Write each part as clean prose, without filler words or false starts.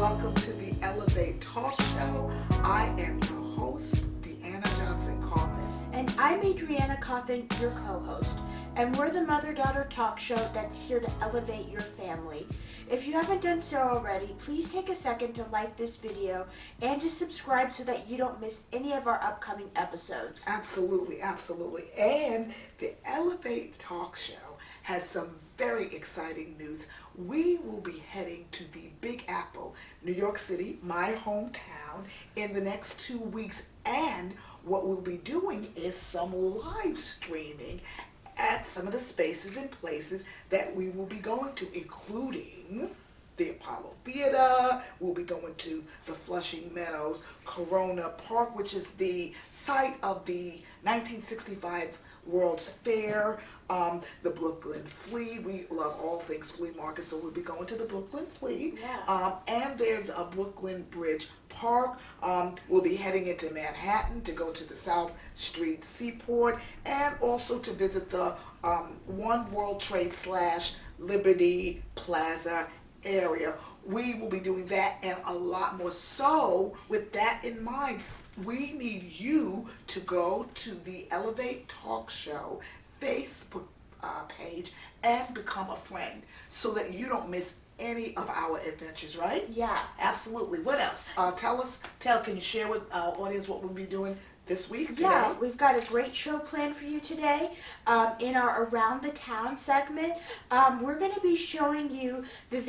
welcome to the Elevate Talk Show. I am your host, Deanna Johnson Cauthen. And I'm Adrianna Cauthen, your co-host. And we're the mother-daughter talk show that's here to elevate your family. If you haven't done so already, please take a second to like this video and to subscribe so that you don't miss any of our upcoming episodes. Absolutely, absolutely. And the Elevate Talk Show has some very exciting news. We will be heading to the Big Apple, New York City, my hometown, in the next 2 weeks. And what we'll be doing is some live streaming at some of the spaces and places that we will be going to, including the Apollo Theater. We'll be going to the Flushing Meadows Corona Park, which is the site of the 1965 World's Fair, the Brooklyn Flea. We love all things flea market, so we'll be going to the Brooklyn Flea. Yeah. And there's a Brooklyn Bridge Park. We'll be heading into Manhattan to go to the South Street Seaport and also to visit the One World Trade / Liberty Plaza area. We will be doing that and a lot more. So with that in mind, we need you to go to the Elevate Talk Show Facebook page and become a friend so that you don't miss any of our adventures, right? Yeah. Absolutely. What else? Can you share with our audience what we'll be doing this week, today? Yeah, we've got a great show planned for you today. In our Around the Town segment, we're going to be showing you the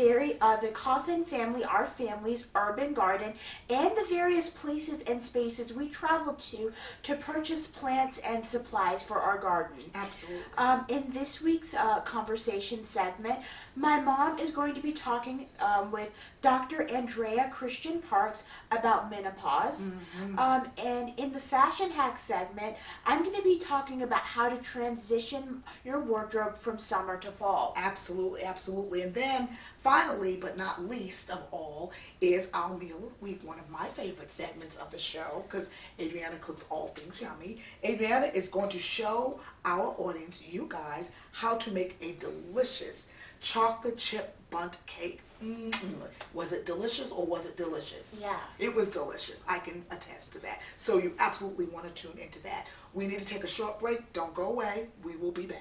Cauthen Family, our family's urban garden, and the various places and spaces we travel to purchase plants and supplies for our garden. Absolutely. In this week's conversation segment, my mom is going to be talking with Dr. Andrea Christian Parks about menopause. And in the Fashion Hack segment, I'm going to be talking about how to transition your wardrobe from summer to fall. Absolutely, absolutely. And then finally, but not least of all, is our Meal of the Week, one of my favorite segments of the show, because Adrianna cooks all things yummy. Adrianna is going to show our audience, you guys, how to make a delicious chocolate chip bundt cake. Was it delicious or was it delicious? Yeah. It was delicious. I can attest to that. So you absolutely want to tune into that. We need to take a short break. Don't go away. We will be back.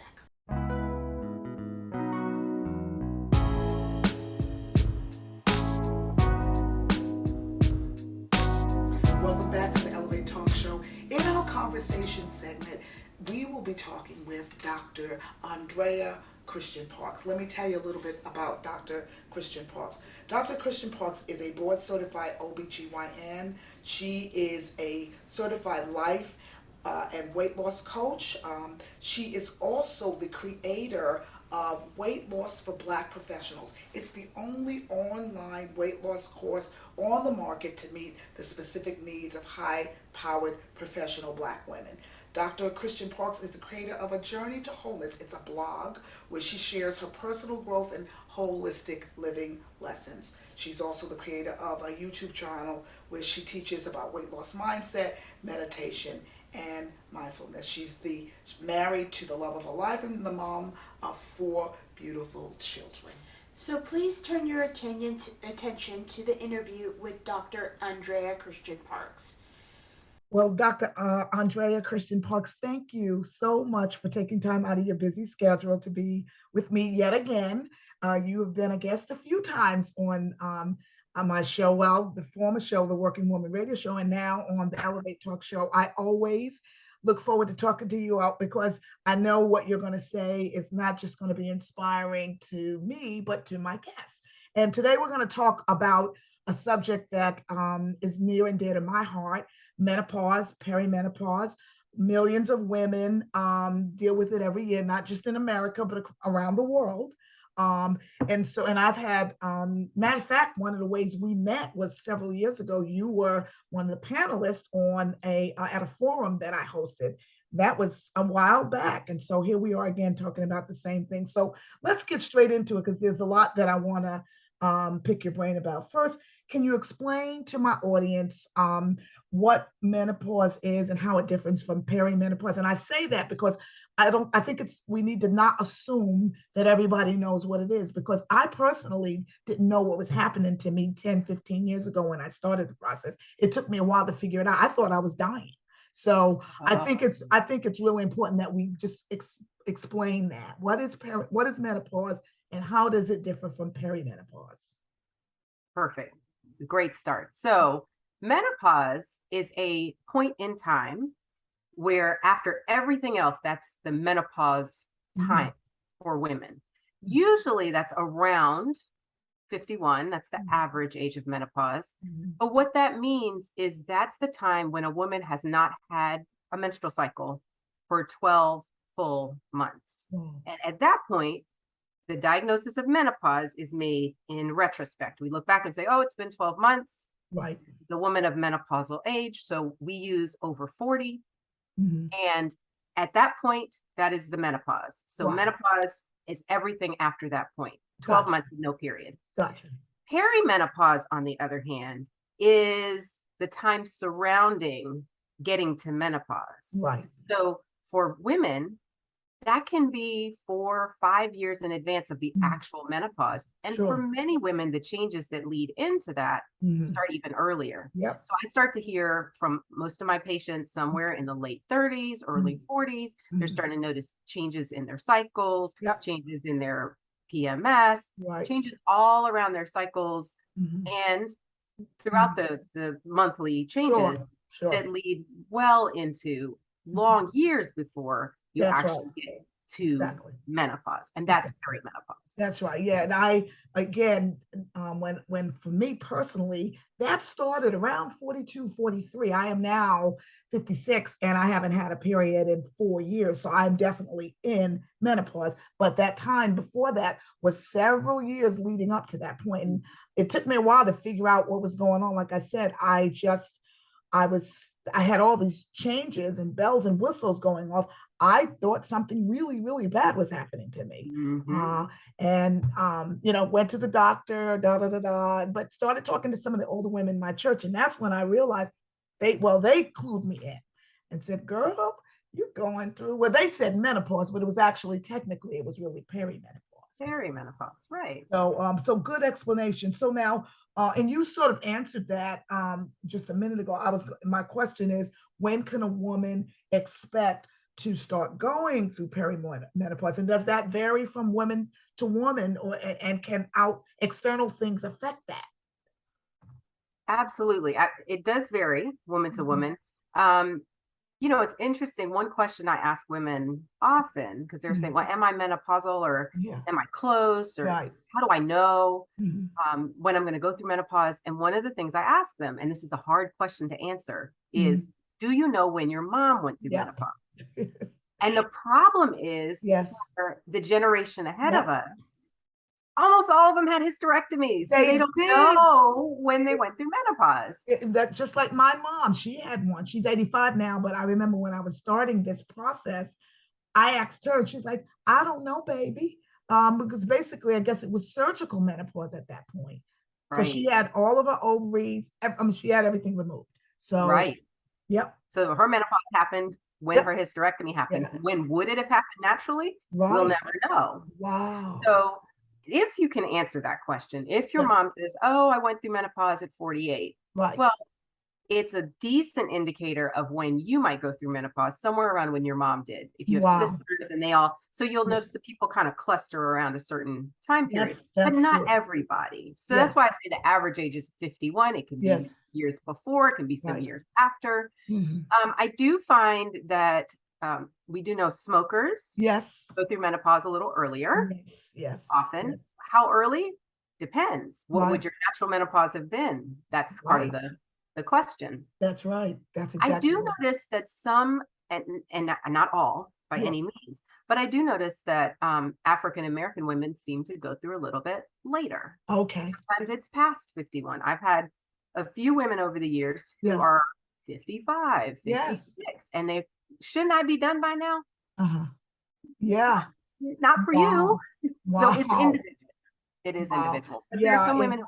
Welcome back to the Elevate Talk Show. In our conversation segment, we will be talking with Dr. Andrea Christian Parks. Let me tell you a little bit about Dr. Christian Parks. Dr. Christian Parks is a board certified OBGYN. She is a certified life and weight loss coach. She is also the creator of Weight Loss for Black Professionals. It's the only online weight loss course on the market to meet the specific needs of high-powered professional Black women. Dr. Christian Parks is the creator of A Journey to Wholeness. It's a blog where she shares her personal growth and holistic living lessons. She's also the creator of a YouTube channel where she teaches about weight loss mindset, meditation, and mindfulness. She's married to the love of her life and the mom of 4 beautiful children. So please turn your attention to the interview with Dr. Andrea Christian Parks. Well, Dr. Andrea Christian Parks, thank you so much for taking time out of your busy schedule to be with me yet again. You have been a guest a few times on my show, well, the former show, the Working Woman Radio Show, and now on the Elevate Talk Show. I always look forward to talking to you out because I know what you're going to say is not just going to be inspiring to me, but to my guests. And today we're going to talk about a subject that is near and dear to my heart: menopause, perimenopause. Millions of women deal with it every year, not just in America, but around the world. And I've had, matter of fact, one of the ways we met was several years ago. You were one of the panelists on at a forum that I hosted. That was a while back. And so here we are again talking about the same thing. So let's get straight into it because there's a lot that I want to pick your brain about. First, can you explain to my audience what menopause is and how it differs from perimenopause? And I say that because I think we need to not assume that everybody knows what it is, because I personally didn't know what was happening to me 10, 15 years ago when I started the process. It took me a while to figure it out. I thought I was dying. So I think it's really important that we just explain that. What is menopause, and how does it differ from perimenopause? Perfect. Great start. So menopause is a point in time where after everything else, that's the menopause time for women. Usually that's around 51. That's the average age of menopause. But what that means is that's the time when a woman has not had a menstrual cycle for 12 full months. And at that point, the diagnosis of menopause is made in retrospect. We look back and say, oh, it's been 12 months. Right. It's a woman of menopausal age. So we use over 40. And at that point, that is the menopause. So menopause is everything after that point. 12 months with no period. Gotcha. Perimenopause, on the other hand, is the time surrounding getting to menopause. Right. So for women, that can be 4 or 5 years in advance of the actual menopause. And for many women, the changes that lead into that start even earlier. Yep. So I start to hear from most of my patients somewhere in the late 30s, early 40s. They're starting to notice changes in their cycles, changes in their PMS, changes all around their cycles, and throughout the monthly changes that lead well into long years before you actually get to menopause. And that's perimenopause. That's right. Yeah. And I, again, when for me personally, that started around 42, 43. I am now 56 and I haven't had a period in 4 years. So I'm definitely in menopause. But that time before that was several years leading up to that point. And it took me a while to figure out what was going on. Like I said, I had all these changes and bells and whistles going off. I thought something really, really bad was happening to me. Went to the doctor, but started talking to some of the older women in my church. And that's when I realized they clued me in and said, girl, you're going through, well, they said menopause, but it was actually, technically, it was really perimenopause. Perimenopause, right. So good explanation. So now, and you sort of answered that just a minute ago. My question is, when can a woman expect to start going through perimenopause? And does that vary from woman to woman, and can external things affect that? Absolutely. It does vary woman to woman. It's interesting. One question I ask women often, because they're saying, well, am I menopausal, or am I close, or how do I know when I'm going to go through menopause? And one of the things I ask them, and this is a hard question to answer, is, do you know when your mom went through menopause? And the problem is, for the generation ahead of us, almost all of them had hysterectomies. So they don't know when they went through menopause. That just like my mom, she had one. She's 85 now, but I remember when I was starting this process, I asked her, and she's like, I don't know, baby. Because basically, I guess it was surgical menopause at that point. Because she had all of her ovaries, she had everything removed. So So her menopause happened when her hysterectomy happened. When would it have happened naturally? We'll never know. Wow. So if you can answer that question, if your mom says, oh, I went through menopause at 48, well, it's a decent indicator of when you might go through menopause, somewhere around when your mom did. If you have sisters and so you'll notice that people kind of cluster around a certain time period, but not everybody. So that's why I say the average age is 51. It could be years before, it can be some years after. I do find that we do know smokers go through menopause a little earlier. Often. How early? Depends. What would your natural menopause have been? That's part of the question. That's right. That's exactly. I do notice that some, and not all by any means, but I do notice that African American women seem to go through a little bit later. Okay. Sometimes it's past 51. I've had a few women over the years who are 55, 56, and they shouldn't I be done by now? Yeah. Not for you. So it's individual. It is individual. But there are some women who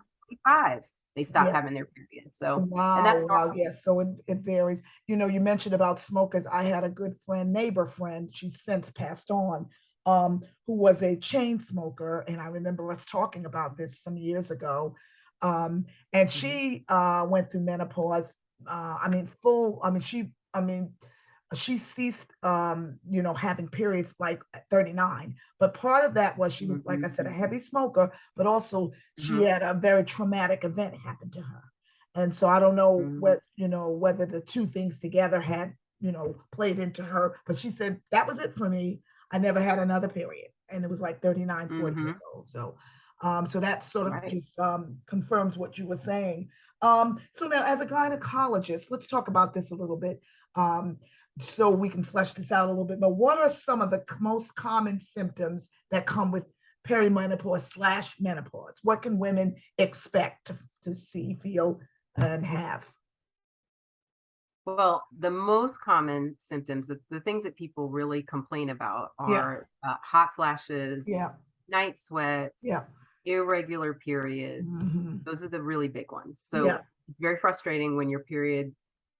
are 55 they stop Yeah. having their period. So, and Wow, that's wow, normal. yes. So it varies. You know, you mentioned about smokers. I had a good friend, neighbor friend, she's since passed on, who was a chain smoker. And I remember us talking about this some years ago. And Mhm. she went through menopause. I mean, full, she ceased you know, having periods like at 39. But part of that was she was, like I said, a Mhm. heavy smoker, but also she Mhm. had a very traumatic event happen to her. And so I don't know Mhm. what, you know, whether the two things together had, you know, played into her, but she said, that was it for me. I never had another period. And it was like 39, 40 Mhm. years old. So that sort of Right. just confirms what you were saying. So now as a gynecologist, let's talk about this a little bit. So we can flesh this out a little bit. But what are some of the most common symptoms that come with perimenopause / menopause? What can women expect to see, feel, and have? Well, the most common symptoms, the things that people really complain about Yeah, are hot flashes, yeah, night sweats, yeah, irregular periods. hmm, Those are the really big ones. yeah. So it's very frustrating when your period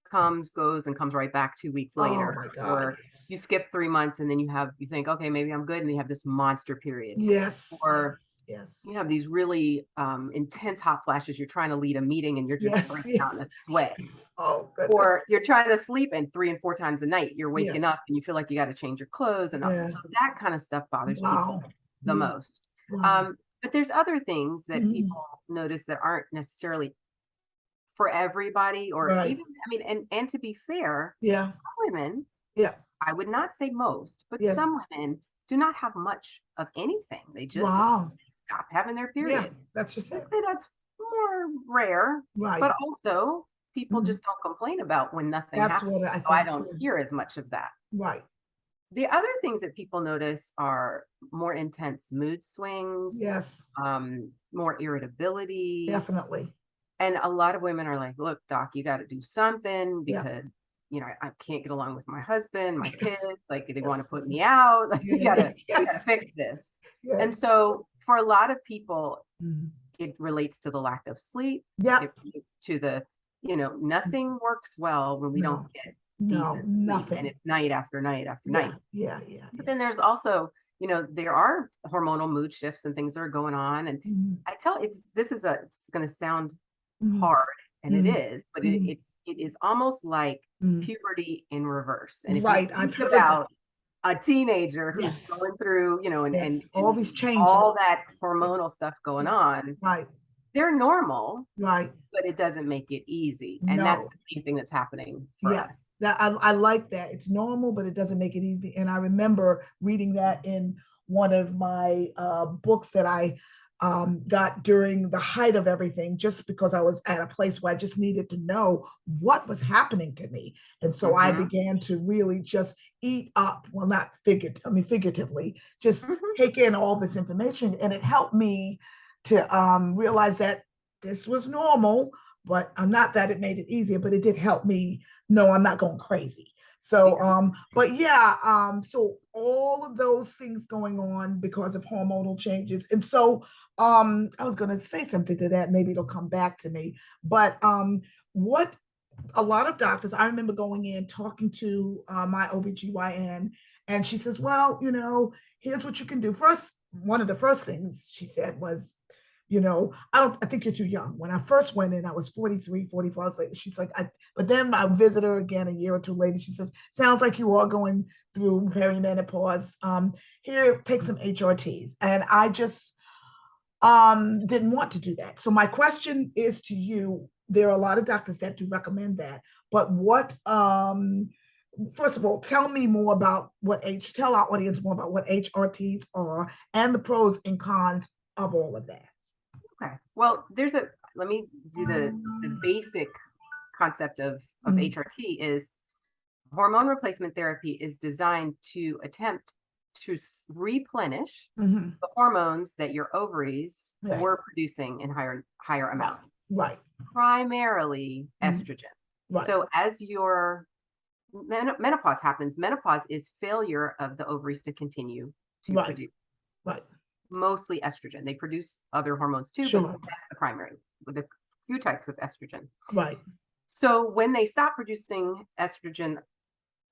comes, goes, and comes right back 2 weeks Oh later, my God, or yes. you skip 3 months and then you think, okay, maybe I'm good, and you have this monster period, Yes, yes, or yes, you have these really intense hot flashes. You're trying to lead a meeting and you're just yes, breaking out yes, in a sweat, yes. Oh goodness. or you're trying to sleep and 3 and 4 times a night you're Yeah, waking up and you feel like you got to change your clothes, and yeah. so that kind of stuff bothers people Wow. the Yeah, most. wow. But there's other things that Mhm. people notice that aren't necessarily for everybody, or Right. even, I mean, and to be fair, Yeah, some women, yeah, I would not say most, but yes. some women do not have much of anything. They just Wow. stop having their Yeah, period. that's just I'd it. say that's more rare, Right. but also people Mhm. just don't complain about when nothing That's happens. what I So I think don't too. hear as much of that. Right. The other things that people notice are more intense mood swings, Yes, more irritability. definitely. And a lot of women are like, look, doc, you got to do something Yeah. because, I can't get along with my husband, my kids, Yes. like they want to Yes. put me out. Like Yeah. we gotta Yes. fix this. And Yes. so for a lot of people, Mhm. it relates to the lack of sleep. It Yep. relates to the, nothing works well when we don't No, get no, decent sleep, and nothing. it's night after night after Yeah, night. yeah, yeah, But yeah. then there's also, there are hormonal mood shifts and things that are going on. And Mhm, it's going to sound mhm, hard, and it mhm, is, but mhm, it is almost like mhm. puberty in reverse. And if you Right, I've think heard that. about a teenager who's Yes, going through, and yes, all these changes. all that Yeah, hormonal stuff going yeah. on, Right, they're normal, right. but it doesn't make it easy. And that's No. the main thing that's happening for Yeah, us. that I like that. It's normal, but it doesn't make it easy. And I remember reading that in one of my books that I got during the height of everything, just because I was at a place where I just needed to know what was happening to me. And so I Hmm. began to really just eat up, well, not figuratively, just Hmm. take in all this information. And it helped me to realize that this was normal, but not that it made it easier, but it did help me know I'm not going crazy. So, Exactly. but yeah, so all of those things going on because of hormonal changes. And so, I was going to say something to that, maybe it'll come back to me, but, what a lot of doctors, I remember going in talking to my OBGYN, and she says, well, you know, here's what you can do. First, one of the first things she said was, you know, I think you're too young. When I first went in, I was 43, 44. I was like, she's like, but then I visit her again a year or two later. She says, sounds like you are going through perimenopause. Here, take some HRTs. And I just didn't want to do that. So my question is to you, there are a lot of doctors that do recommend that, but what, first of all, tell me more about tell our audience more about what HRTs are and the pros and cons of all of that. Okay. Well, let me do the basic concept of Mm, HRT. Is hormone replacement therapy is designed to attempt to replenish mhm. the hormones that your ovaries Right, were producing in higher right, amounts, right, primarily mm, estrogen. right, So as your menopause happens, menopause is failure of the ovaries to continue to right, produce right. mostly estrogen. They produce other hormones too, but Sure. that's the primary. The few types of estrogen. Right. So when they stop producing estrogen,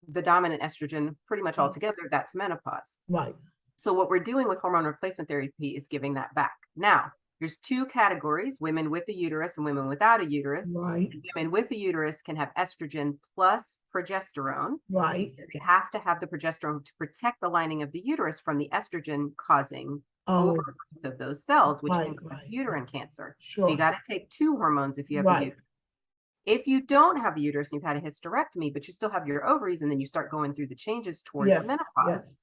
the dominant estrogen pretty much altogether, that's menopause. Right. So what we're doing with hormone replacement therapy is giving that back. Now, there's two categories, women with a uterus and women without a uterus. Right. And women with a uterus can have estrogen plus progesterone. Right. They have to have the progesterone to protect the lining of the uterus from the estrogen causing overgrowth of those cells, which can cause uterine cancer. Sure. So you got to take two hormones if you have a uterus. If you don't have a uterus and you've had a hysterectomy, but you still have your ovaries, and then you start going through the changes towards menopause,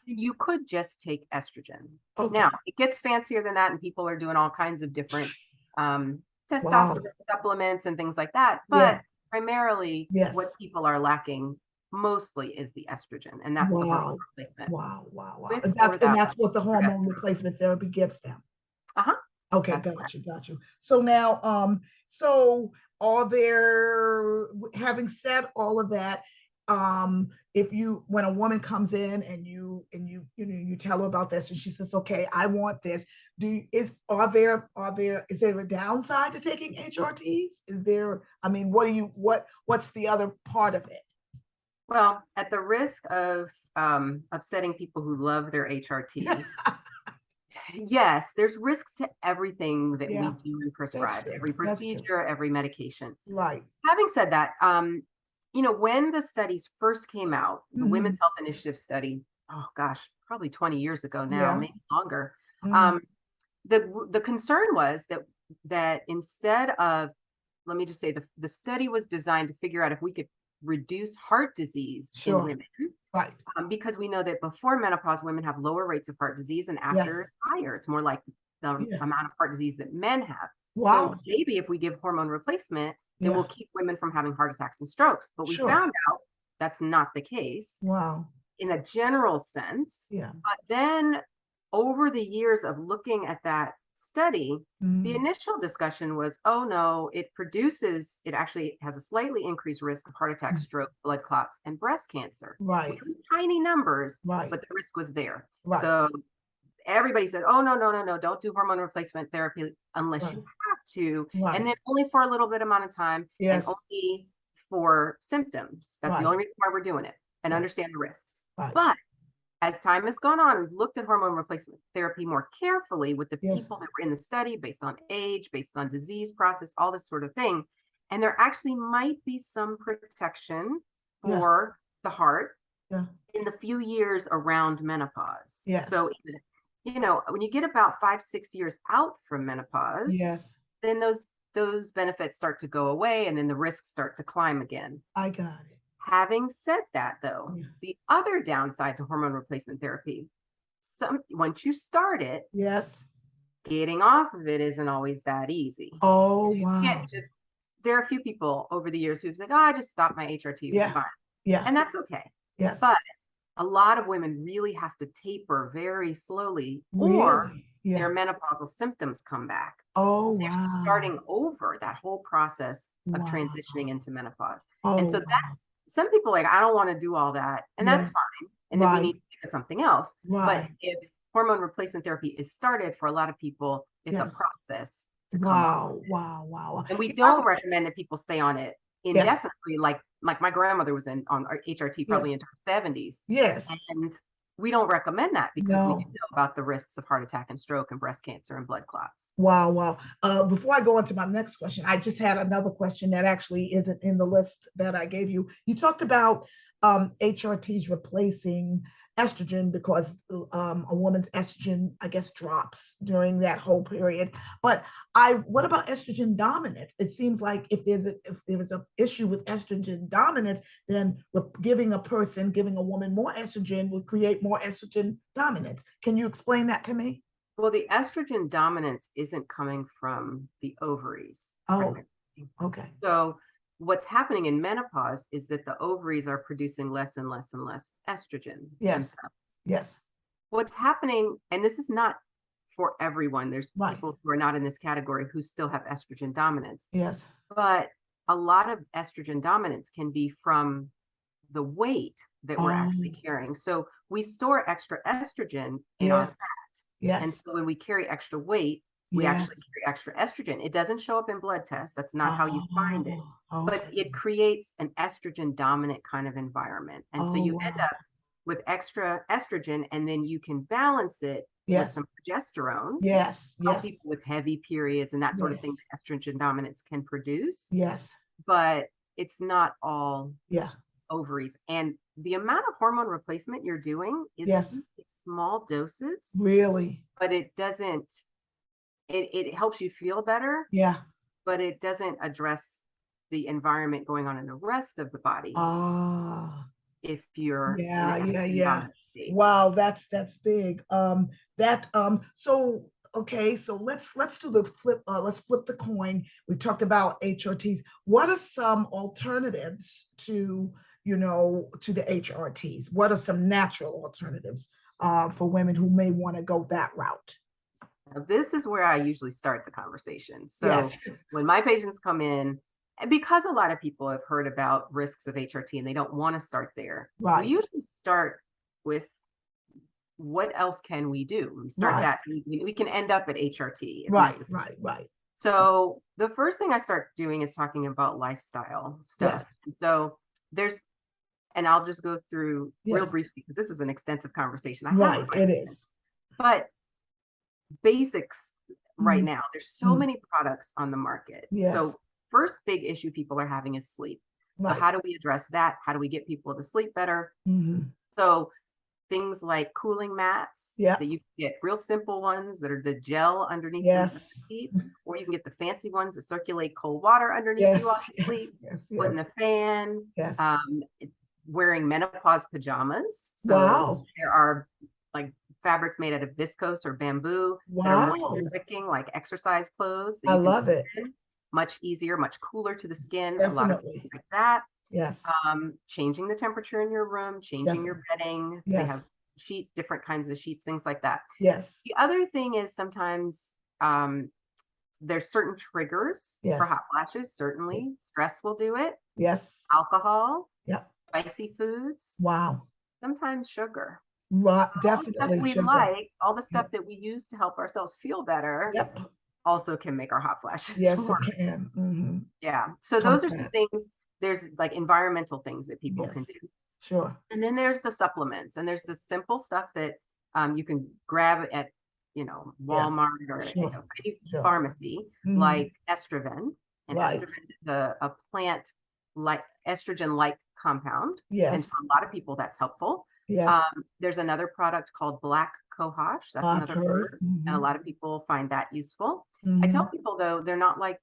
you could just take estrogen. Now, it gets fancier than that, and people are doing all kinds of different testosterone supplements and things like that. But primarily, what people are lacking mostly is the estrogen, and that's the hormone replacement. And that's what the hormone replacement therapy gives them. Okay, got you. So now, so are there, having said all of that, when a woman comes in and you tell her about this and she says, okay, I want this, is there a downside to taking HRTs? Is there, I mean, what's the other part of it? Well, at the risk of upsetting people who love their HRT, yes, there's risks to everything that we do and prescribe, every procedure, every medication. Right. Having said that, when the studies first came out, the Women's Health Initiative study, oh gosh, probably 20 years ago now, maybe longer. The concern was that instead of, let me just say, the study was designed to figure out if we could reduce heart disease in women. Right. Because we know that before menopause, women have lower rates of heart disease, and after it's higher. It's more like the amount of heart disease that men have. Wow. So maybe if we give hormone replacement, then we'll keep women from having heart attacks and strokes. But we found out that's not the case. Wow. In a general sense. Yeah. But then over the years of looking at that study, the initial discussion was, oh no, it actually has a slightly increased risk of heart attack, stroke, blood clots, and breast cancer. Right. Tiny numbers, but the risk was there. Right. So everybody said, oh, no, don't do hormone replacement therapy unless you have to. Right. And then only for a little bit amount of time and only for symptoms. That's the only reason why we're doing it, and understand the risks. Right. But as time has gone on, we've looked at hormone replacement therapy more carefully with the people that were in the study, based on age, based on disease process, all this sort of thing. And there actually might be some protection for the heart in the few years around menopause. Yes. So, when you get about 5-6 years out from menopause, then those benefits start to go away, and then the risks start to climb again. I got it. Having said that, though, the other downside to hormone replacement therapy, once you start it, getting off of it isn't always that easy. Oh, wow. There are a few people over the years who've said, oh, I just stopped my HRT, it was fine. Yeah. And that's okay. Yes. But a lot of women really have to taper very slowly, or their menopausal symptoms come back. Oh, wow. They're starting over that whole process of transitioning into menopause. And so some people are like, I don't want to do all that. And that's fine. And then we need to think of something else. But if hormone replacement therapy is started, for a lot of people, it's a process to come off. Wow. And we don't recommend that people stay on it indefinitely. Like my grandmother was on HRT probably into her 70s. Yes. And we don't recommend that because we do know about the risks of heart attack and stroke and breast cancer and blood clots. Wow. Before I go on to my next question, I just had another question that actually isn't in the list that I gave you. You talked about HRTs replacing estrogen because a woman's estrogen, I guess, drops during that whole period. But what about estrogen dominance? It seems like if there was an issue with estrogen dominance, then giving a woman more estrogen would create more estrogen dominance. Can you explain that to me? Well, the estrogen dominance isn't coming from the ovaries. Oh, okay. So what's happening in menopause is that the ovaries are producing less and less and less estrogen. Yes. What's happening, and this is not for everyone, there's people who are not in this category who still have estrogen dominance. Yes. But a lot of estrogen dominance can be from the weight that we're actually carrying. So we store extra estrogen in our fat. Yes. And so when we carry extra weight, we Yeah. actually carry extra estrogen. It doesn't show up in blood tests. That's not how you find it. Oh, But okay. it creates an estrogen dominant kind of environment. And so Oh, you end wow. up with extra estrogen, and then you can balance it with Yes. some progesterone, Yes. help Yes. people with heavy periods and that sort of thing Yes. that estrogen dominance can produce. Yes. But it's not all Yeah. ovaries. And the amount of hormone replacement you're doing is Yes. really small doses, Really. but it doesn't, it helps you feel better, Yeah. but it doesn't address the environment going on in the rest of the body Ah. if you're in Yeah, an yeah, estrogen yeah. dominant state. Wow, that's big. So okay, so let's do the flip, let's flip the coin. We talked about HRTs. What are some alternatives to, to the HRTs? What are some natural alternatives for women who may want to go that route? Now, this is where I usually start the conversation. So Yes, when my patients come in, and because a lot of people have heard about risks of HRT and they don't want to start there, we right, usually start with what else can we do? We start right, that we can end up at HRT if right, necessary. right, right. So the first thing I start doing is talking about lifestyle Yes, stuff. So there's, and I'll just go through real yes, briefly because this is an extensive conversation. I have right. it right It here. is. But basics right Mm, now, there's so mm, many products on the market. yes, So first big issue people are having is sleep. So right. how do we address that? How do we get people to sleep better? Hmm. So things like cooling mats Yeah. that you can get, real simple ones that are the gel underneath the Yes. sheets, or you can get the fancy ones that circulate cold water underneath you while Yes. you Yes. sleep, Yes. putting Yes. the fan, Yes. um, wearing menopause pajamas. So Wow. there are like fabrics made out of viscose or bamboo that are moisture Wow. wicking, like exercise clothes that I you can love sleep it. in. Much easier, much cooler to the skin. A lot of people Definitely. like that. Yes. Changing the temperature in your room, changing your Definitely. bedding. They have Yes. different kinds of sheets, things like that. Yes. The other thing is sometimes there's certain triggers for Yes. hot flashes. Certainly, stress will do it. Yes. Alcohol, Yep. spicy foods, Wow. sometimes sugar. Right. All the stuff Definitely we sugar. like, all the Yep. stuff that we use to help ourselves feel better, Yep. also can make our hot flashes Yes, it worse. can. Hmm. Yeah. So those are some Content. things. There's like environmental things that people can Yes. do. Sure. And then there's the supplements, and there's the simple stuff that you can grab at, Yeah. Walmart or Sure. any Sure. pharmacy, Hmm. like estrogen. And Right. estrogen is a plant like estrogen-like compound. And Yes. for a lot of people, that's helpful. Yes. There's another product called Black Cohosh. That's I've another heard. word, and a Hmm. lot of people find that useful. I tell Hmm. people though, they're not like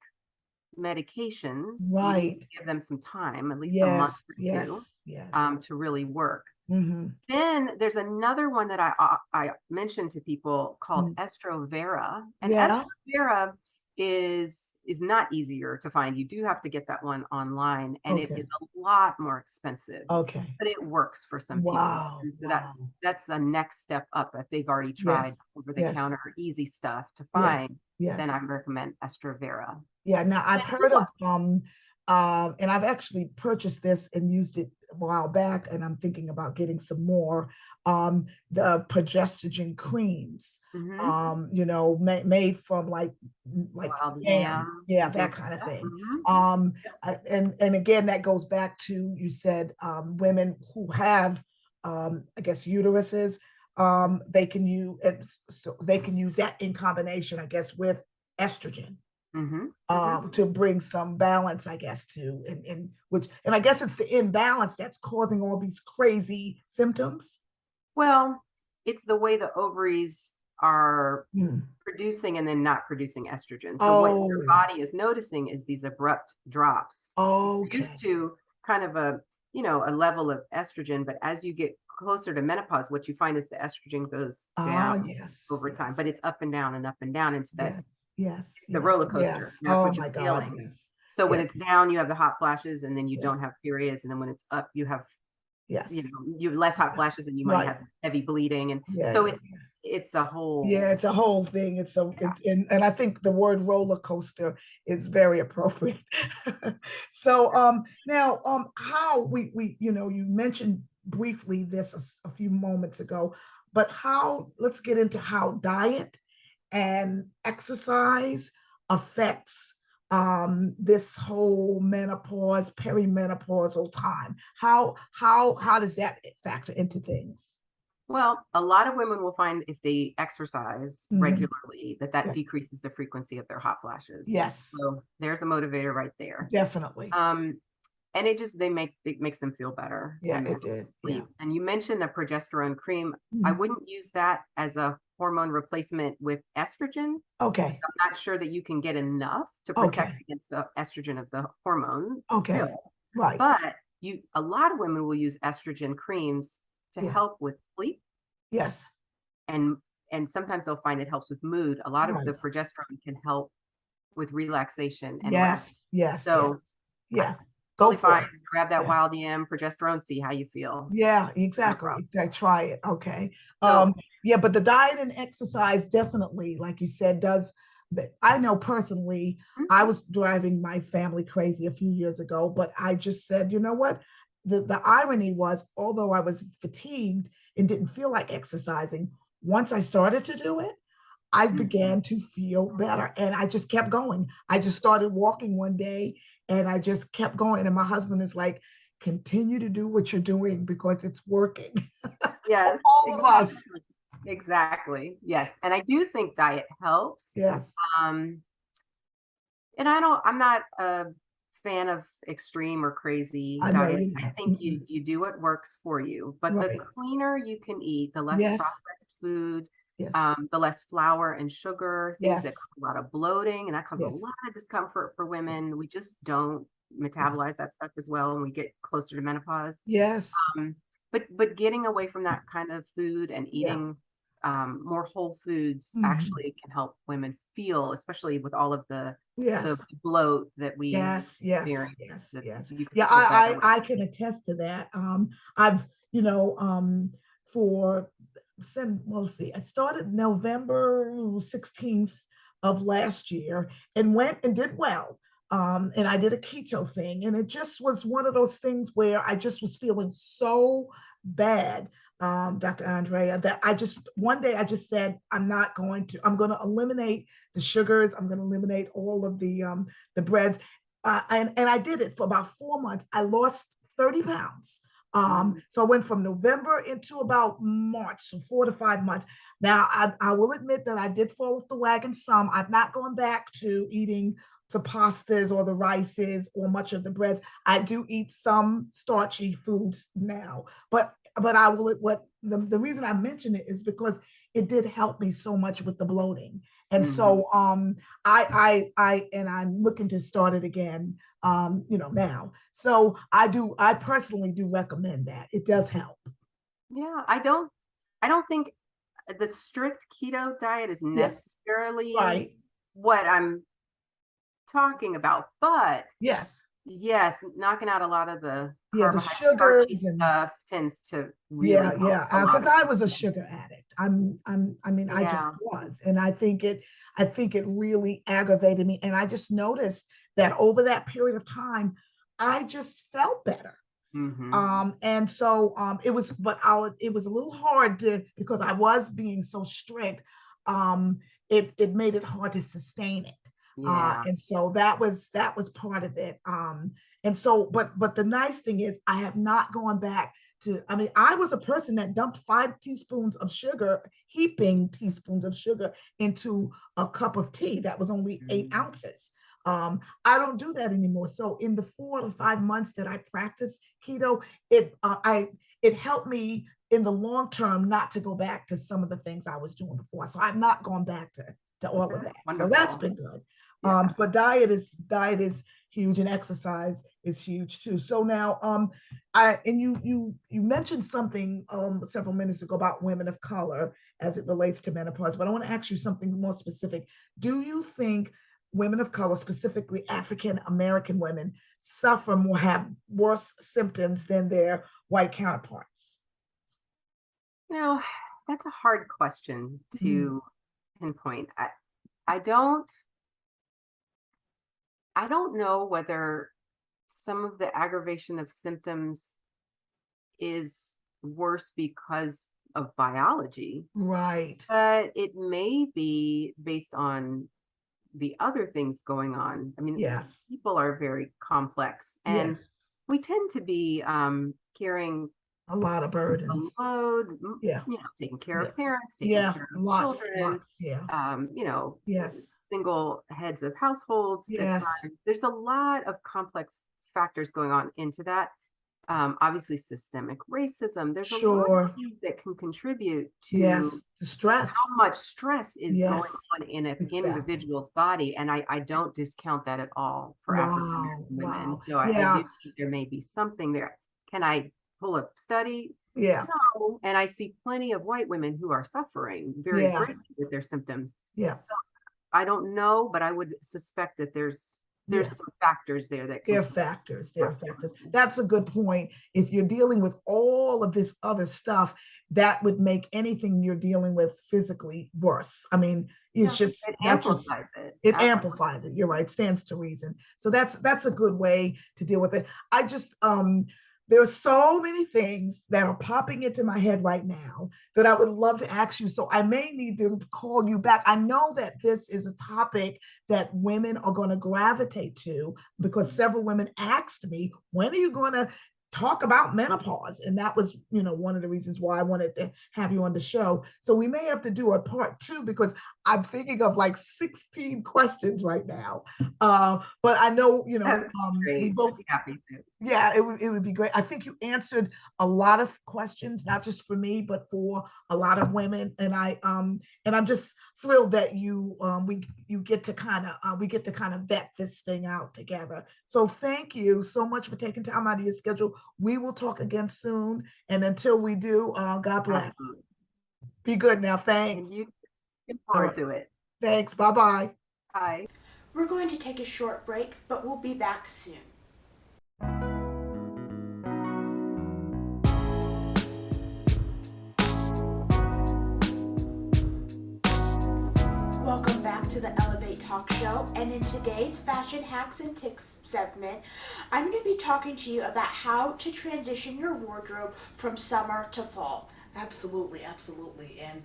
medications. You need Right. to give them some time, at least a month Yes. or two, Yes. Yes. to really work. Hmm. Then there's another one that I mentioned to people called Estrovera, and Yeah. Estrovera is not easier to find. You do have to get that one online, and it Okay. is a lot more expensive, Okay. but it works for some people. Wow. And so Wow. that's a next step up. If they've already Yes. tried over the Yes. counter easy stuff to Yes. find, then Yes. I recommend Estrovera. Yeah. Now I've And you heard of and I've actually purchased this and used it a while back, and I'm thinking about getting some more. The progestogen creams, Mhm. made from like Wild yam, yam yeah, and things that kind like of that. thing. Mhm. And again, that goes back to you said women who have I guess uteruses, they can use it, so they can use that in combination, I guess, with estrogen Mhm. Mhm. to bring some balance, I guess, to and I guess it's the imbalance that's causing all these crazy symptoms. Well, it's the way the ovaries are Hmm. producing and then not producing estrogen. So what your Oh, body is noticing is these abrupt drops. You're used okay. to kind of a level of estrogen, but as you get closer to menopause, what you find is the estrogen goes down Ah, yes, over time, yes, but it's up and down and up and down. It's yes, yes, the yes, roller coaster. yes. And that's Oh what you're my God, feeling. yes, So when yes, it's down, you have the hot flashes and then you yes, don't have periods. And then when it's up, you have yes, you have less hot yes. flashes and you might Right. have heavy bleeding. And Yeah, so yeah, it's a yeah. whole, It's a whole thing. yeah. And I think the word roller coaster is very appropriate. So now how we you mentioned briefly this a few moments ago, but how let's get into how diet and exercise affects this whole menopause, perimenopausal time? How does that factor into things? Well, a lot of women will find if they exercise Mhm. regularly that Yeah. decreases the frequency of their hot flashes. Yes, So there's a motivator right there. definitely. Um, and it makes them feel better Yeah, and they it did. Yeah. sleep. And you mentioned the progesterone cream. I Mhm. wouldn't use that as a hormone replacement with estrogen. Okay. I'm not sure that you can get enough to protect Okay. against the estrogen of the hormone Okay. pill. Right. But a lot of women will use estrogen creams to Yeah. help with sleep, Yes. and sometimes they'll find it helps with mood. A lot of Right. the progesterone can help with relaxation and Yes. rest. Yes. Yeah. So Yeah. Go totally fine. for it. Grab that Yeah. wild yam, progesterone, see how you feel. Yeah, No exactly. problem. Try it. Okay. So Yeah, but the diet and exercise definitely, like you said, does. But I know personally, I mhm, was driving my family crazy a few years ago, but I just said, you know what? The irony was, although I was fatigued and didn't feel like exercising, once I started to do it, I mhm. began to feel better. And I just kept going. I just started walking one day and I just kept going. And my husband is like, continue to do what you're doing because it's working for Yes, all of us. exactly. Exactly. Yes. And I do think diet helps. Yes, Um, and I'm not a fan of extreme or crazy I know diet. you I know. think you do what works for you. But the Right. cleaner you can eat, the less Yes, processed food, yes, the less flour and sugar, things that yes, cause a lot of bloating, and that causes a yes, lot of discomfort for women. We just don't yeah. metabolize that stuff as well when we get closer to menopause. Yes, Um, but getting away from that kind of food and yeah. eating more whole foods Mhm. actually can help women feel, especially with all of the Yes. bloat that we Yes, yes, experience, yes, that yes. you can Yeah, feel better with. I can attest to that. I've, you know, for since, well, let's see, I started November 16th of last year and went and did well. And I did a keto thing, and it just was one of those things where I just was feeling so bad, Dr. Andrea, that I just one day I just said, I'm going to eliminate the sugars, I'm going to eliminate all of the breads. And I did it for about 4 months. I lost 30 pounds. Mhm. So I went from November into about March, so 4 to 5 months. Now, I will admit that I did fall off the wagon some. I've not gone back to eating the pastas or the rices or much of the breads. I do eat some starchy foods now, but I will. What the reason I mention it is because it did help me so much with the bloating, and Mhm. so and I'm looking to start it again, now. So I personally do recommend that. It does help. Yeah, I don't think the strict keto diet is Yes. necessarily Right. what I'm talking about, but Yes. yes, knocking out a lot of the Yeah, the starchy sugars and stuff tends to really yeah, help a yeah. lot Because of I was a people. sugar addict. I mean, I just Yeah. was, and I think it really aggravated me. And I just noticed that over that period of time, I just felt better. Mhm. And so it was a little hard to because I was being so strict. It made it hard to sustain it. Yeah. And so that was part of it. And so, but the nice thing is I have not gone back to, I mean, I was a person that dumped 5 teaspoons of sugar, heaping teaspoons of sugar into a cup of tea that was only eight Mm. ounces. I don't do that anymore. So in the 4 to 5 months that I practiced keto, it helped me in the long term not to go back to some of the things I was doing before. So I've not gone back to all of That's that. So that's wonderful. been good. Yeah. But diet is huge and exercise is huge too. So now I and you mentioned something several minutes ago about women of color as it relates to menopause, but I want to ask you something more specific. Do you think women of color, specifically African American women, suffer more, have worse symptoms than their white counterparts? You know, that's a hard question Mm, to pinpoint. I don't I don't know whether some of the aggravation of symptoms is worse because of biology, Right. but it may be based on the other things going on. I mean, Yes. people are very complex, and Yes. we tend to be carrying A lot of a burdens. load, Yeah. taking care Yeah. of parents, taking Yeah. care of Lots. children, Lots. Yeah. um, you know, Yes. single heads of households at Yes. times. There's a lot of complex factors going on into that. Obviously, systemic racism. There's a lot of Sure. things that can contribute to Yes. The stress. how much stress is going Yes. on in an Exactly. individual's body. And I don't discount that at all for African Wow. American women. Wow. So I do Yeah. think there may be something there. Can I pull a study? Yeah. No. And I see plenty of white women who are suffering very Yeah. greatly with their symptoms. Yeah. So I don't know, but I would suspect that Yeah. there's some factors there that There can are factors. There are factors. That's a good point. If you're dealing with all of this other stuff, that would make anything you're dealing with physically worse. I mean, it's yeah, just it that's just amplifies it. it Absolutely. amplifies it. You're right. Stands to reason. So that's a good way to deal with it. I just there are so many things that are popping into my head right now that I would love to ask you. So I may need to call you back. I know that this is a topic that women are going to gravitate to because several women asked me, when are you going to talk about menopause? And that was, one of the reasons why I wanted to have you on the show. So we may have to do a part 2 because I'm thinking of like 16 questions right now. But I know, we Great. I'd both, be happy to. yeah, it would be great. I think you answered a lot of questions, not just for me, but for a lot of women. And I'm just thrilled that you get to kind of we get to kind of vet this thing out together. So thank you so much for taking time out of your schedule. We will talk again soon. And until we do, God bless. Absolutely. Be good now. And Thanks. you look All forward right. to it. Thanks. Bye-bye. Bye. We're going to take a short break, but we'll be back soon. Welcome back to the Elevate Talk Show, and in today's Fashion Hacks and Tips segment, I'm going to be talking to you about how to transition your wardrobe from summer to fall. Absolutely, absolutely. And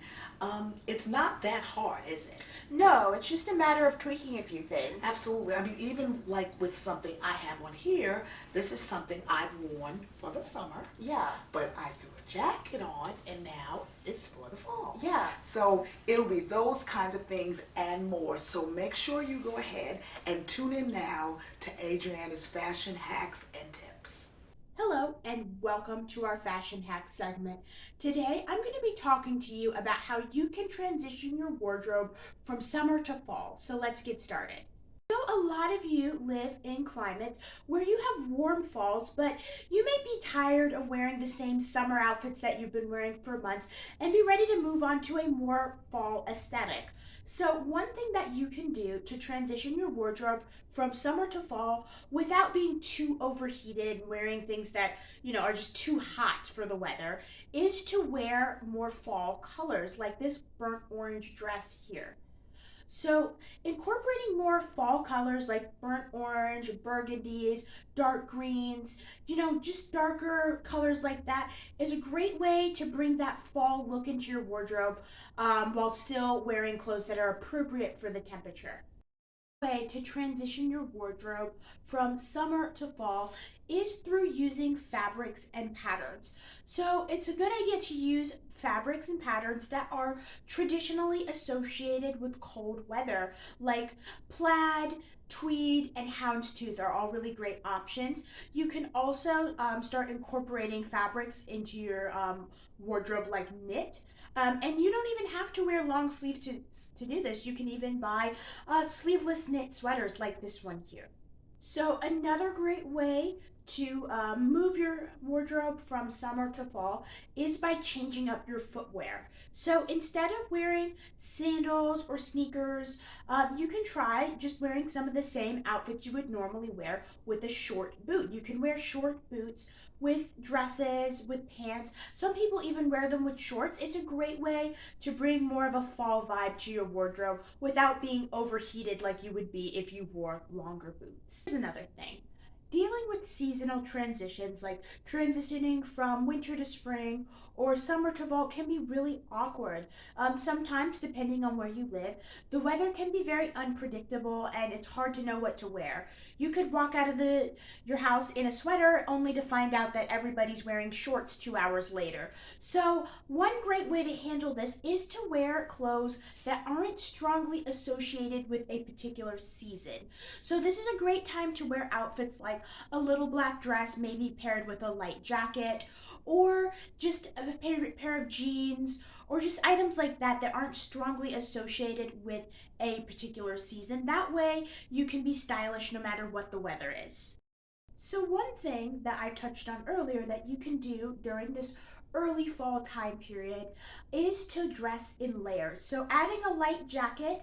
it's not that hard, is it? No, it's just a matter of tweaking a few things. Absolutely. I mean, even like with something I have on here, this is something I've worn for the summer. Yeah. But I threw a jacket on and now it's for the fall. Yeah. So it'll be those kinds of things and more. So make sure you go ahead and tune in now to Adrianna's Fashion Hacks and Tips. Hello and welcome to our Fashion Hack segment. Today I'm going to be talking to you about how you can transition your wardrobe from summer to fall. So let's get started. I know a lot of you live in climates where you have warm falls, but you may be tired of wearing the same summer outfits that you've been wearing for months and be ready to move on to a more fall aesthetic. So one thing that you can do to transition your wardrobe from summer to fall without being too overheated and wearing things that, are just too hot for the weather is to wear more fall colors like this burnt orange dress here. So incorporating more fall colors like burnt orange, burgundies, dark greens, just darker colors like that is a great way to bring that fall look into your wardrobe while still wearing clothes that are appropriate for the temperature. Way to transition your wardrobe from summer to fall is through using fabrics and patterns. So it's a good idea to use fabrics and patterns that are traditionally associated with cold weather, like plaid, tweed, and houndstooth are all really great options. You can also start incorporating fabrics into your wardrobe like knit. And you don't even have to wear long sleeves to do this. You can even buy sleeveless knit sweaters like this one here. So another great way to move your wardrobe from summer to fall is by changing up your footwear. So instead of wearing sandals or sneakers, you can try just wearing some of the same outfits you would normally wear with a short boot. You can wear short boots with dresses, with pants. Some people even wear them with shorts. It's a great way to bring more of a fall vibe to your wardrobe without being overheated like you would be if you wore longer boots. Here's another thing. Dealing with seasonal transitions, like transitioning from winter to spring or summer to fall, can be really awkward. Sometimes, depending on where you live, the weather can be very unpredictable and it's hard to know what to wear. You could walk out of your house in a sweater only to find out that everybody's wearing shorts 2 hours later. So one great way to handle this is to wear clothes that aren't strongly associated with a particular season. So this is a great time to wear outfits like a little black dress, maybe paired with a light jacket, or just a pair of jeans, or just items like that that aren't strongly associated with a particular season. That way you can be stylish no matter what the weather is. So one thing that I touched on earlier that you can do during this early fall time period is to dress in layers. So adding a light jacket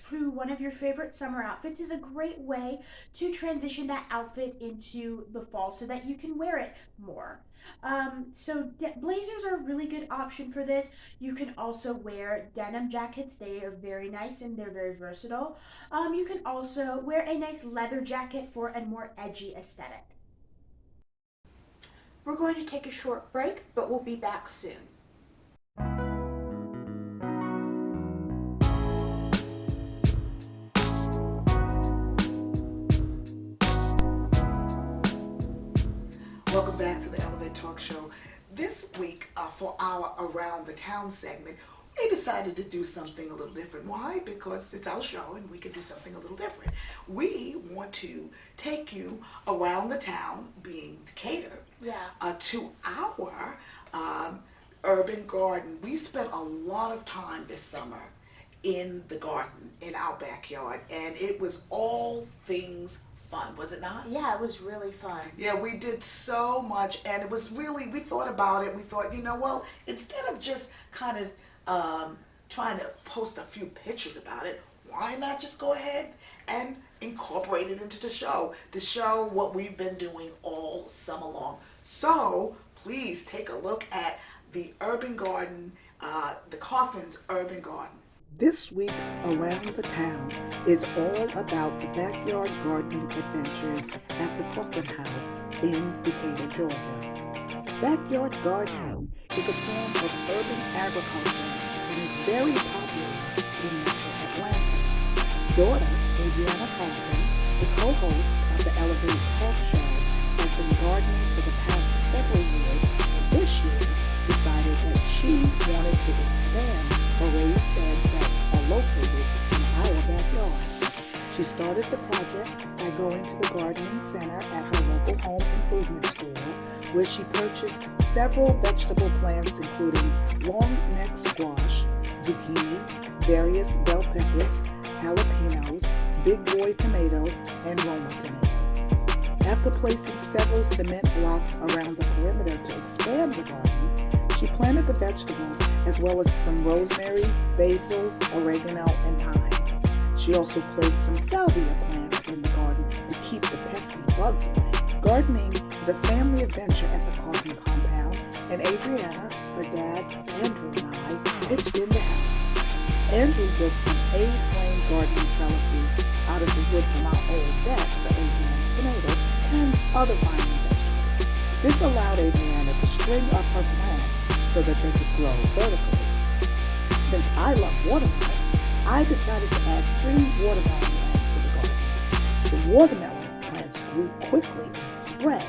to one of your favorite summer outfits is a great way to transition that outfit into the fall so that you can wear it more. Blazers are a really good option for this. You can also wear denim jackets. They are very nice and they're very versatile. You can also wear a nice leather jacket for a more edgy aesthetic. We're going to take a short break, but we'll be back soon. Welcome back to the Elevate Talk Show. This week, for our Around the Town segment, we decided to do something a little different. Why? Because it's our show and we can do something a little different. We want to take you around the town, being Decatur, to our urban garden. We spent a lot of time this summer in the garden, in our backyard, and it was all things fun, was it not? Yeah, it was really fun. Yeah, we did so much, and it was really, we thought about it. We thought, well, instead of just kind of trying to post a few pictures about it, why not just go ahead and incorporate it into the show to show what we've been doing all summer long. So please take a look at the urban garden, the Cauthen's urban garden. This week's Around the Town is all about the backyard gardening adventures at the Cauthen House in Decatur, Georgia. Backyard gardening is a form of urban agriculture and is very popular in Metro Atlanta. Daughter Adrianna Cauthen, the co-host of the Elevate Talk Show, has been gardening for the past several years, and this year decided that she wanted to expand her raised beds that are located in our backyard. She started the project by going to the gardening center at her local home improvement store, where she purchased several vegetable plants including long-neck squash, zucchini, various bell peppers, jalapenos, big boy tomatoes, and Roma tomatoes. After placing several cement blocks around the perimeter to expand the garden, she planted the vegetables as well as some rosemary, basil, oregano, and thyme. She also placed some salvia plants in the garden to keep the pesky bugs away. Gardening is a family adventure at the Cauthen compound, and Adrianna, her dad, Andrew, and I pitched in to help. Andrew built some A-frame gardening trellises out of the wood from our old deck for Adrianna's tomatoes and other vine vegetables. This allowed Adrianna to string up her plants so that they could grow vertically. Since I love watermelon, I decided to add 3 watermelon plants to the garden. The watermelon plants grew quickly and spread,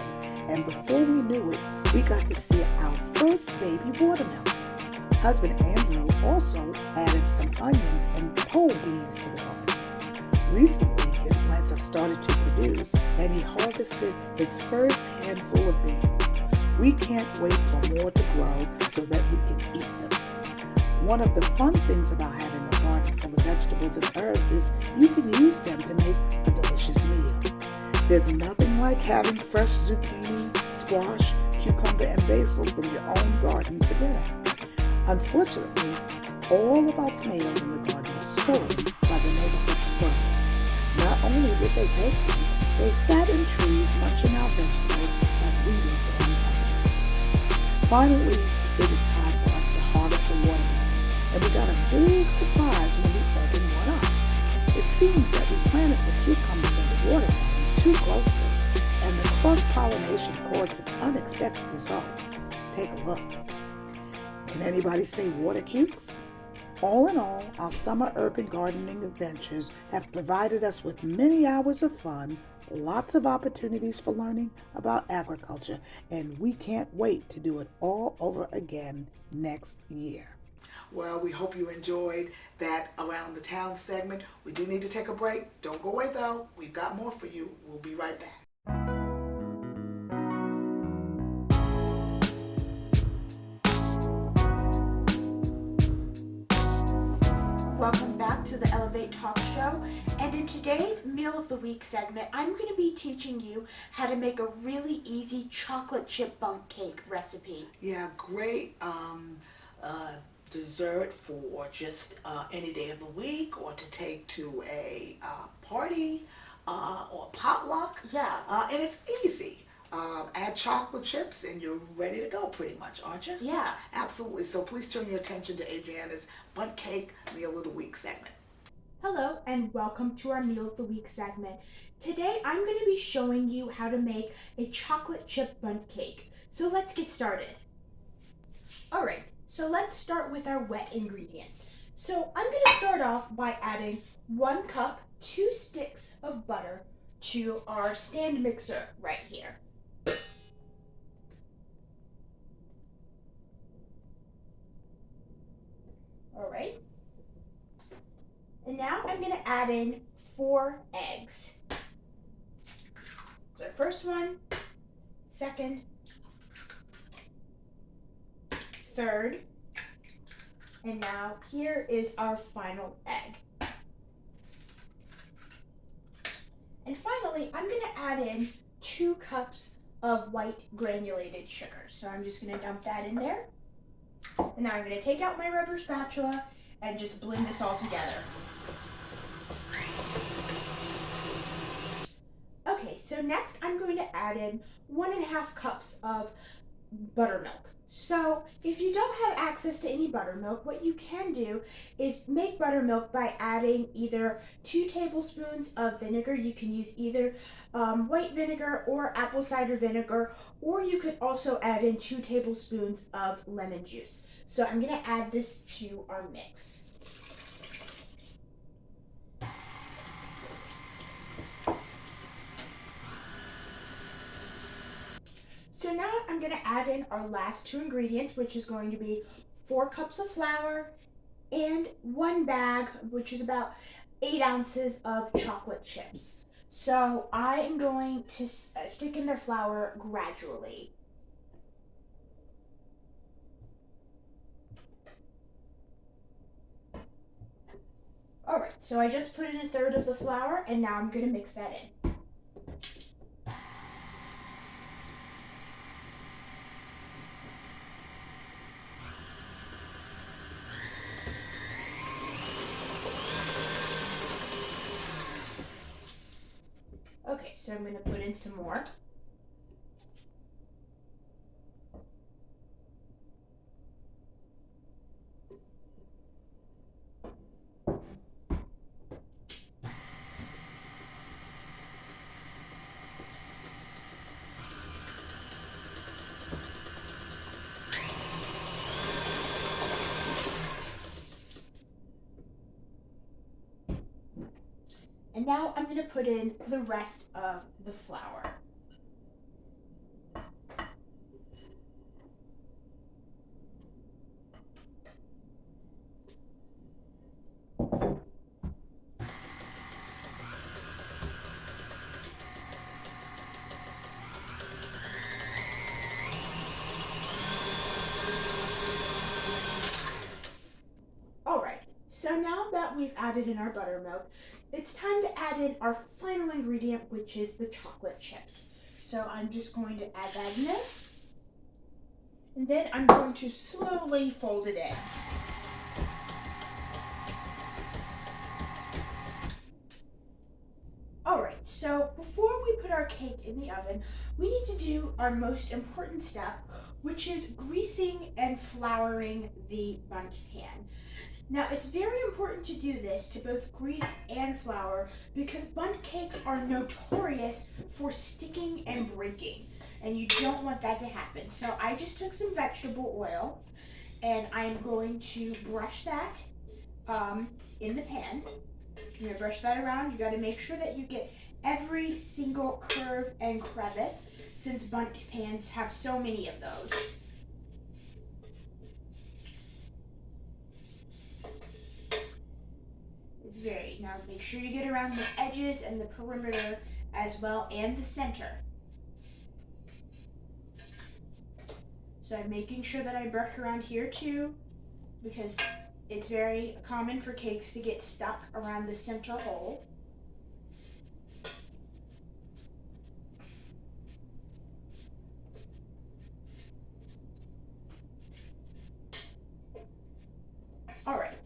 and before we knew it, we got to see our first baby watermelon. Husband Andrew also added some onions and pole beans to the garden. Recently, his plants have started to produce, and he harvested his first handful of beans. We can't wait for more to grow so that we can eat them. One of the fun things about having a garden full of vegetables and herbs is you can use them to make a delicious meal. There's nothing like having fresh zucchini, squash, cucumber, and basil from your own garden for dinner. Unfortunately, all of our tomatoes in the garden were stolen by the neighborhood squirrels. Not only did they take them, they sat in trees munching our vegetables as we lived on purpose. Finally, it was time for us to harvest the watermelons, and we got a big surprise when we opened one up. It seems that we planted the cucumbers and the watermelons too closely, and the Cross-pollination caused an unexpected result. Take a look. Can anybody say water cukes? All in all, our summer urban gardening adventures have provided us with many hours of fun, lots of opportunities for learning about agriculture, and we can't wait to do it all over again next year. Well, we hope you enjoyed that Around the Town segment. We do need to take a break. Don't go away though. We've got more for you. We'll be right back. Welcome back to the Elevate Talk Show, and in today's Meal of the Week segment, I'm going to be teaching you how to make a really easy chocolate chip bundt cake recipe. Yeah, great dessert for just any day of the week, or to take to a party or potluck. Yeah. And it's easy. Add chocolate chips and you're ready to go pretty much, aren't you? Yeah. Absolutely. So please turn your attention to Adrianna's bundt cake Meal of the Week segment. Hello and welcome to our Meal of the Week segment. Today I'm going to be showing you how to make a chocolate chip bundt cake. So let's get started. Alright, so let's start with our wet ingredients. So I'm going to start off by adding 1 cup, 2 sticks of butter to our stand mixer right here. Alright. And now I'm going to add in 4 eggs. So first one, second, third, and now here is our final egg. And finally, I'm going to add in 2 cups of white granulated sugar. So I'm just going to dump that in there. And now I'm going to take out my rubber spatula and just blend this all together. Okay, so next I'm going to add in 1.5 cups of buttermilk. So if you don't have access to any buttermilk, what you can do is make buttermilk by adding either 2 tablespoons of vinegar. You can use either white vinegar or apple cider vinegar, or you could also add in 2 tablespoons of lemon juice. So I'm going to add this to our mix. So now I'm going to add in our last 2 ingredients, which is going to be 4 cups of flour and 1 bag, which is about 8 ounces of chocolate chips. So I am going to stick in their flour gradually. Alright, so I just put in 1/3 of the flour, and now I'm going to mix that in. Okay, so I'm going to put in some more. And now I'm going to put in the rest of the flour. Alright, so now that we've added in our buttermilk, it's time to add in our final ingredient, which is the chocolate chips. So I'm just going to add that in there. And then I'm going to slowly fold it in. Alright, so before we put our cake in the oven, we need to do our most important step, which is greasing and flouring the bundt pan. Now, it's very important to do this to both grease and flour because bundt cakes are notorious for sticking and breaking, and you don't want that to happen. So I just took some vegetable oil, and I'm going to brush that in the pan. You're gonna brush that around. You gotta make sure that you get every single curve and crevice since bundt pans have so many of those. Now make sure you get around the edges and the perimeter as well, and the center. So I'm making sure that I brush around here too, because it's very common for cakes to get stuck around the center hole. All right.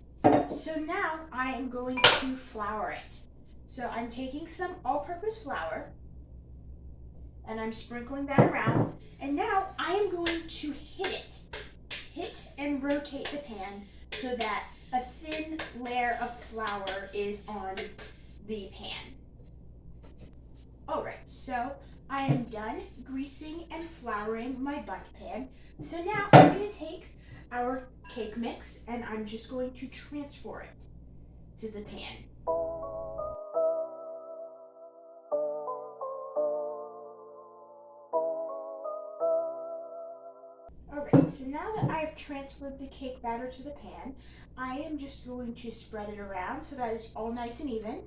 So now I am going to flour it. So I'm taking some all-purpose flour and I'm sprinkling that around. And now I am going to hit and rotate the pan so that a thin layer of flour is on the pan. All right, so I am done greasing and flouring my bundt pan. So now I'm going to take our cake mix and I'm just going to transfer it to the pan. Alright, so now that I've transferred the cake batter to the pan, I am just going to spread it around so that it's all nice and even.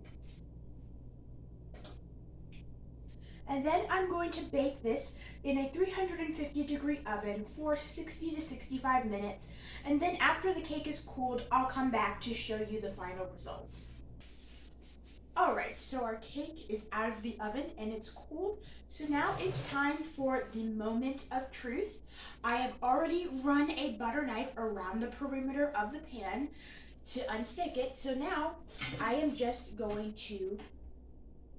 And then I'm going to bake this in a 350-degree oven for 60 to 65 minutes. And then after the cake is cooled, I'll come back to show you the final results. Alright, so our cake is out of the oven and it's cooled. So now it's time for the moment of truth. I have already run a butter knife around the perimeter of the pan to unstick it. So now I am just going to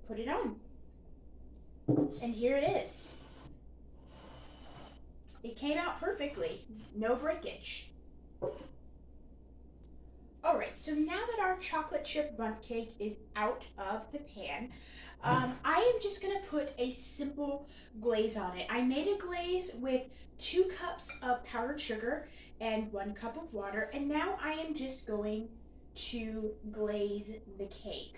put it on. And here it is. It came out perfectly, no breakage. Alright, so now that our chocolate chip bundt cake is out of the pan, I am just going to put a simple glaze on it. I made a glaze with 2 cups of powdered sugar and 1 cup of water, and now I am just going to glaze the cake.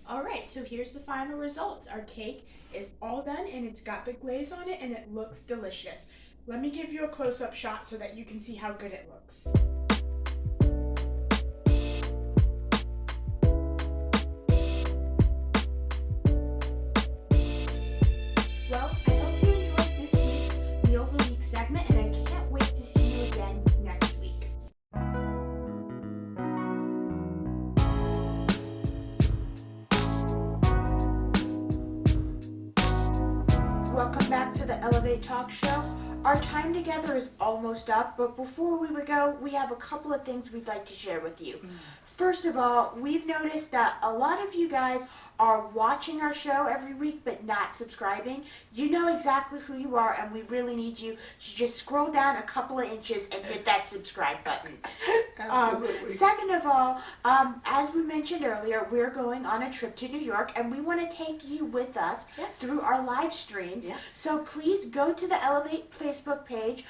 Alright, so here's the final results. Our cake is all done and it's got the glaze on it and it looks delicious. Let me give you a close-up shot so that you can see how good it looks. Well, I hope you enjoyed this week's Meal of the Week segment, and I can't wait to see you again next week. Welcome back to the Elevate Talk Show. Our time together is almost up, but before we would go, we have a couple of things we'd like to share with you. First of all, we've noticed that a lot of you guys are watching our show every week but not subscribing. You know exactly who you are, and we really need you to just scroll down a couple of inches and hit that subscribe button. Absolutely. Second of all, as we mentioned earlier, we're going on a trip to New York, and we want to take you with us through our live streams. So please go to the Elevate Facebook page,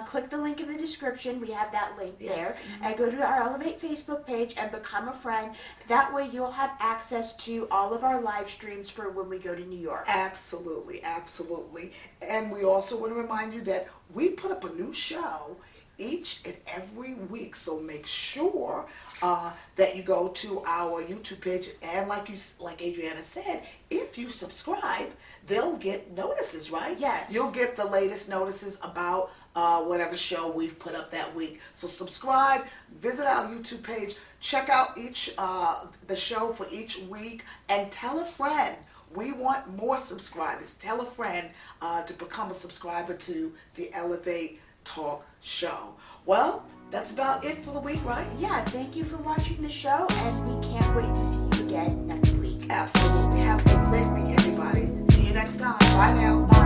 click the link in the description, we have that link there, and go to our Elevate Facebook page and become a friend. That way you'll have access to all of our live streams for when we go to New York. Absolutely, absolutely. And we also want to remind you that we put up a new show each and every week, so make sure that you go to our YouTube page, and like Adrianna said, if you subscribe, they'll get notices, right? Yes. You'll get the latest notices about whatever show we've put up that week. So subscribe, visit our YouTube page, check out the show for each week, and tell a friend. We want more subscribers. Tell a friend to become a subscriber to the Elevate Talk Show. Well, that's about it for the week, right? Yeah, thank you for watching the show, and we can't wait to see you again next week. Absolutely. Have a great week, everybody. See you next week. next time. Bye now.